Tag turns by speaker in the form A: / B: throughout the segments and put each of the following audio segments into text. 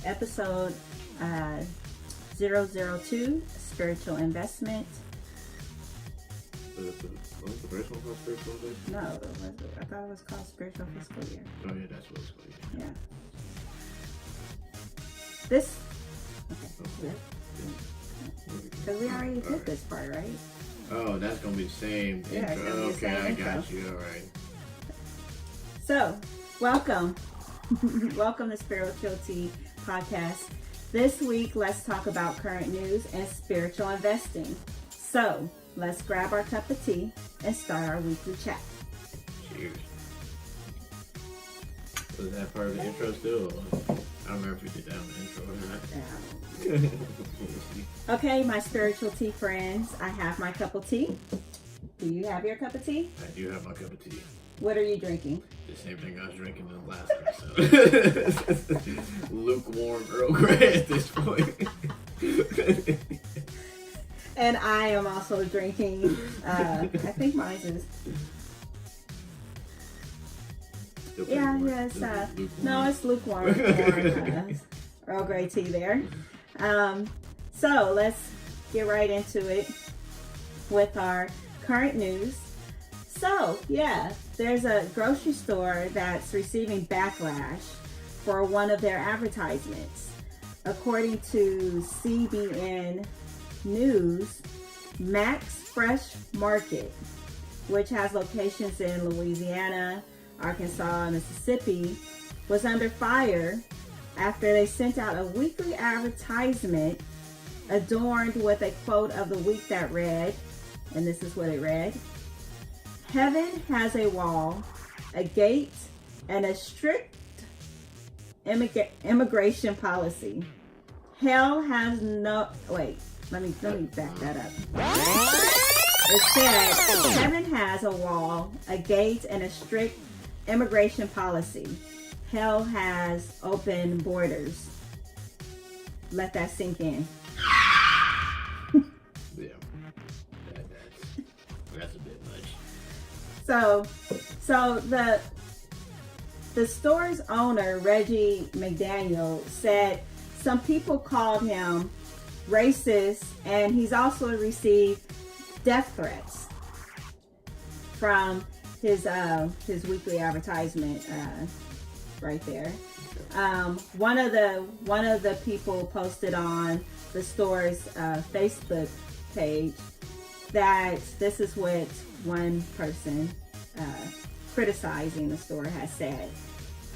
A: episode 002, spiritual investment.
B: Was the first one called spiritual investment?
A: No, I thought it was called spiritual fiscal year.
B: Oh yeah, that's what it's called.
A: Yeah. This. Okay. Because we already did this part, right?
B: Oh, that's gonna be the same
A: Yeah,
B: intro.
A: it's gonna be the same
B: I
A: intro.
B: got you. All right.
A: So, welcome. Welcome to Spiritual Tea Podcast. This week, let's talk about current news and spiritual investing. So, let's grab our cup of tea and start our weekly chat.
B: Cheers. Was that part of the intro still? I don't remember if we did that on the intro or not.
A: Okay, my spiritual tea friends, I have my cup of tea. Do you have your cup of tea?
B: I do have my cup of tea.
A: What are you drinking?
B: The same thing I was drinking in the last episode. Lukewarm Earl Grey at this point.
A: And I am also drinking, I think mine is, it's lukewarm Earl Grey tea there. So let's get right into it with our current news. So, yeah, there's a grocery store that's receiving backlash for one of their advertisements. According to CBN News, Max Fresh Market, which has locations in Louisiana, Arkansas, and Mississippi, was under fire after they sent out a weekly advertisement adorned with a quote of the week that read, and this is what it read: "Heaven has a wall, a gate, and a strict immigration policy. Hell has no..." Wait, let me back that up. It said, "Heaven has a wall, a gate, and a strict immigration policy. Hell has open borders." Let that sink in.
B: Yeah, that's a bit much.
A: So the store's owner, Reggie McDaniel, said some people called him racist, and he's also received death threats from his weekly advertisement right there. One of the people posted on the store's Facebook page that this is what one person criticizing the store has said: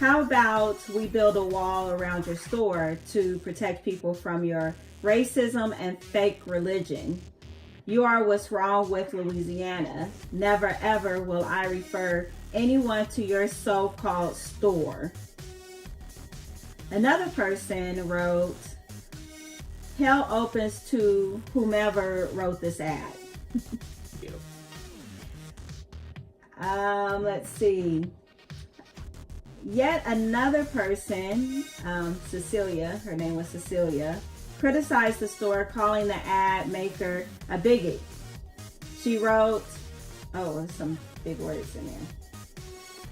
A: "How about we build a wall around your store to protect people from your racism and fake religion? You are what's wrong with Louisiana. Never ever will I refer anyone to your so-called store." Another person wrote, "Hell opens to whomever wrote this ad."
B: Yep.
A: Let's see. Yet another person, Cecilia, her name was Cecilia, criticized the store, calling the ad maker a bigot. She wrote, there's some big words in there.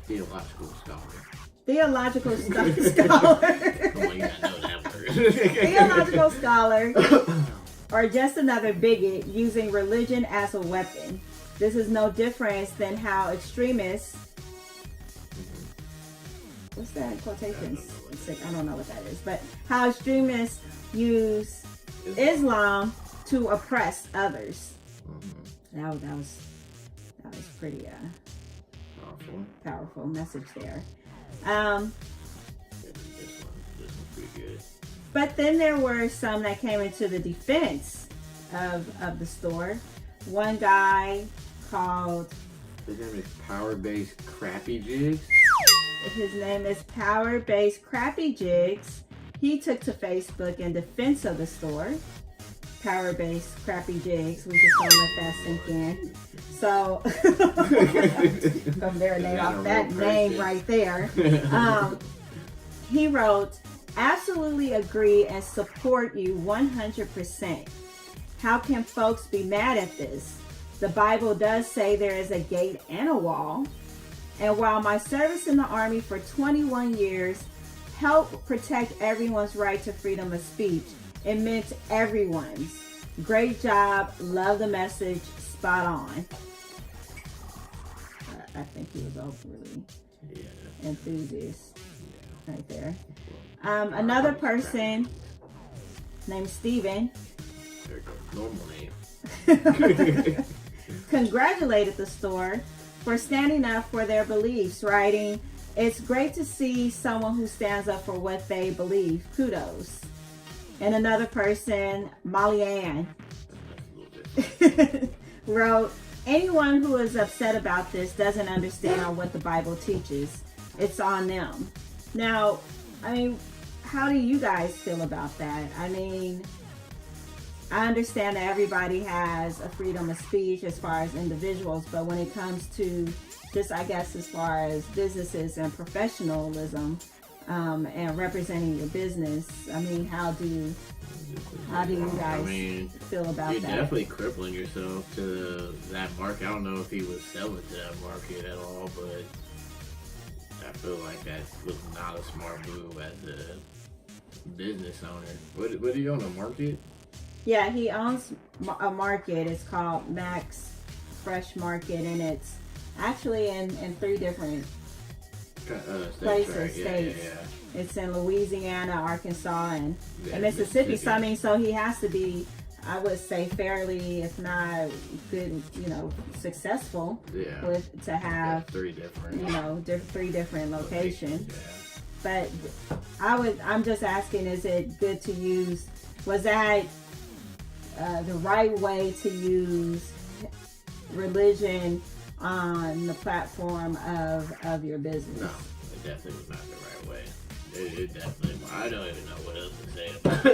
B: Theological scholar.
A: Theological scholar.
B: Come on, you gotta know that word.
A: Theological scholar, or just another bigot using religion as a weapon. This is no different than how extremists, what's that in quotations? I don't know what that is, but how extremists use Islam to oppress others. That was pretty powerful message there.
B: This one's pretty good.
A: But then there were some that came into the defense of the store. One guy called...
B: His name is Power-Based Crappy Jigs.
A: His name is Power-Based Crappy Jigs. He took to Facebook in defense of the store. Power-Based Crappy Jigs. We just don't let that sink in. So, from their name off that name right there. He wrote, "Absolutely agree and support you 100%. How can folks be mad at this? The Bible does say there is a gate and a wall. And while my service in the Army for 21 years help protect everyone's right to freedom of speech. It meant everyone's. Great job. Love the message. Spot on. I think he was overly enthusiast right there. Another person named Steven
B: normal name.
A: congratulated the store for standing up for their beliefs, writing, "It's great to see someone who stands up for what they believe. Kudos." And another person, Molly Ann, wrote, "Anyone who is upset about this doesn't understand what the Bible teaches. It's on them." Now, I mean, how do you guys feel about that? I mean, I understand that everybody has a freedom of speech as far as individuals, but when it comes to just, I guess, as far as businesses and professionalism and representing your business, I mean, how do you guys feel about
B: you're
A: that?
B: You're definitely crippling yourself to that market. I don't know if he was selling to that market at all, but I feel like that was not a smart move as a business owner. What do you own, a market?
A: Yeah, he owns a market. It's called Max Fresh Market, and it's actually in 3 different places, states. Yeah. It's in Louisiana, Arkansas, and Mississippi. So I mean, so he has to be, I would say, fairly, if not good, successful.
B: Yeah.
A: To have
B: 3 different,
A: 3 different locations.
B: Yeah.
A: But I'm just asking, is it good to use? Was that the right way to use religion on the platform of your business?
B: No, it definitely was not the right way. It definitely, I don't even know what else to say about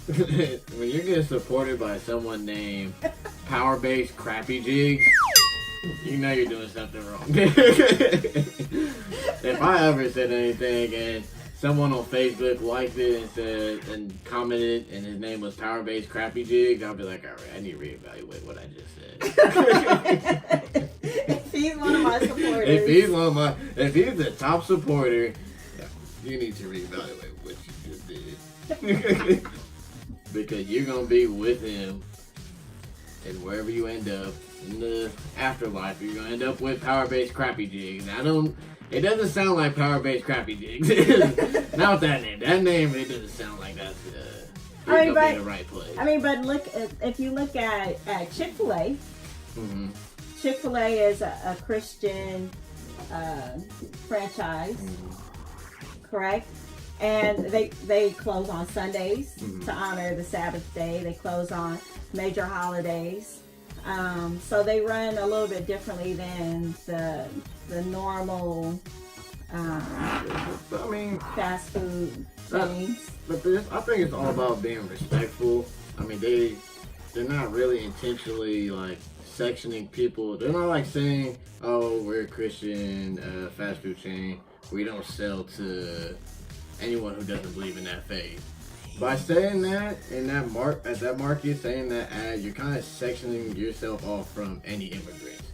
B: it. When you're getting supported by someone named Power-Based Crappy Jigs, you know you're doing something wrong. If I ever said anything and someone on Facebook liked it and said and commented, and his name was Power-Based Crappy Jigs, I'll be like, all right, I need to reevaluate what I just said.
A: If he's one of my supporters,
B: if he's the top supporter, you need to reevaluate what you just did. Because you're gonna be with him, and wherever you end up in the afterlife, you're gonna end up with Power-Based Crappy Jigs. It doesn't sound like Power-Based Crappy Jigs. Not with that name. That name, it doesn't sound like that's gonna be in the right place.
A: I mean, but if you look at Chick-fil-A,
B: mm-hmm.
A: Chick-fil-A is a Christian franchise,
B: mm-hmm.
A: correct? And they close on Sundays
B: mm-hmm.
A: to honor the Sabbath day. They close on major holidays. So they run a little bit differently than the normal fast food chains.
B: But I think it's all about being respectful. I mean, they're not really intentionally like sectioning people. They're not like saying, "Oh, we're a Christian fast food chain. We don't sell to anyone who doesn't believe in that faith." By saying that at that market, saying that ad, you're kind of sectioning yourself off from any immigrants,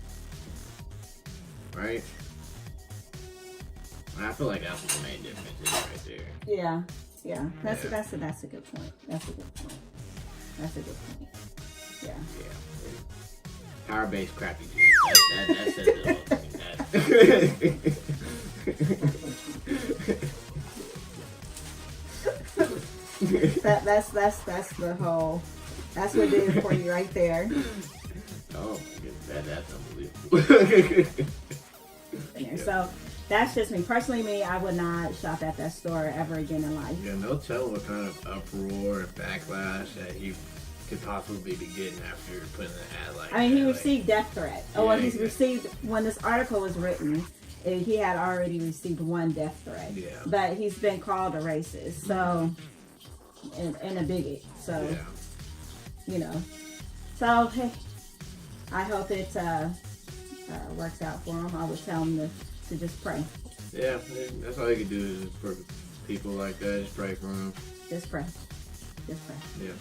B: right? And I feel like that's what the main difference is right there.
A: Yeah. That's a good point. That's a good point. Yeah.
B: Power-based crappy dude. That says it all.
A: That's the whole. That's what did it for you right there.
B: Oh my goodness, that's unbelievable.
A: Yeah. So that's just me personally. I would not shop at that store ever again in life.
B: Yeah, no telling what kind of uproar and backlash that he could possibly be getting after putting an ad like that.
A: I mean, he received death threat. He's received, when this article was written, he had already received 1 death threat.
B: Yeah.
A: But he's been called a racist, so, and a bigot. So, So, hey, I hope it works out for him. I would tell him to just pray.
B: Yeah, that's all you can do is for people like that. Just pray for them.
A: Just pray.
B: Yeah.